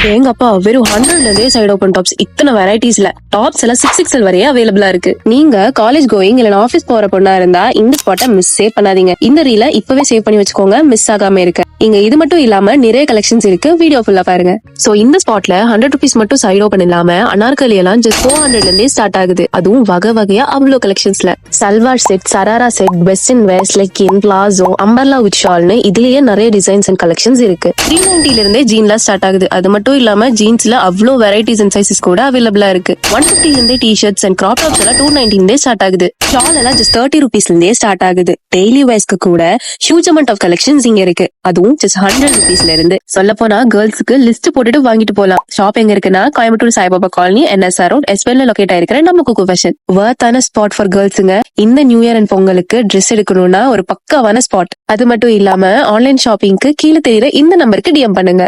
எங்கப்பா வெறும் 100 side open tops, இத்தனை வெரைட்டிஸ்ல டாப்ஸ் எல்லாம் 6XL வரையே அவைலபிளா இருக்கு. நீங்க காலேஜ் கோயிங் இல்ல ஆபீஸ் போற பொண்ணா இருந்தா இந்த ஸ்பாட்டை மிஸ்ஸே பண்ணாதீங்க. இந்த ரீல இப்பவே சேவ் பண்ணி வச்சுக்கோங்க, மிஸ் ஆகாம இருக்க. இங்க இது மட்டும் இல்லாம நிறைய கலெக்ஷன்ஸ் இருக்கு, வீடியோ ஃபுல்லா பாருங்க. சோ இந்த ஸ்பாட்ல 100 rupees மட்டும் சைடு ஓபன் இல்லாம அனார்கலி எல்லாம் just 400 ஸ்டார்ட் ஆகுது. அதுவும் வகை வகையா அவ்வளவு கலெக்ஷன்ஸ்ல salwar set, sharara set, western wears, legging, palazzo, umbrella with ஷால்னு இதுலயே நிறைய டிசைன்ஸ் அண்ட் கலெக்ஷன்ஸ் இருக்கு. 390 இருந்தே ஜீன்ல ஸ்டார்ட் ஆகுது. அது மட்டும் இல்லாம ஜீன்ஸ்ல அவ்வளோ வெரைட்டிஸ் அண்ட் சைசஸ் கூட அவைலபிளா இருக்கு. 150 இருந்தே டி-ஷர்ட்ஸ் அண்ட் கிராப் டாப்ஸ் எல்லாம் 290 ஸ்டார்ட் ஆகுது. ஷால் எல்லாம் just 30 rupees ஸ்டார்ட் ஆகுது. டெய்லி வேர்ஸ்க்கு கூட ஹியூஜ் அமௌண்ட் ஆஃப் கலெக்ஷன்ஸ் இங்க இருக்கு. அதுவும் just 100 rupeesல இருந்து. சொல்ல போனா கேர்ள்ஸ்க்கு லிஸ்ட் போட்டுட்டு வாங்கிட்டு போலாம். ஷாப் எங்க இருக்குன்னா Coimbatore Saibaba colony, NSR road, எஸ்பெல்ல லொகேட் ஆயிருக்கிற நம்ம குக்கு ஃபேஷன். வர்த்தான ஸ்பாட் ஃபார் கேர்ள்ஸுங்க. இந்த நியூ இயர் அண்ட் பொங்கலுக்கு ட்ரெஸ் எடுக்கணும்னா ஒரு பக்காவான ஸ்பாட். அது மட்டும் இல்லாம ஆன்லைன் ஷாப்பிங்க்கு கீழே தெரியுற இந்த நம்பருக்கு DM பண்ணுங்க.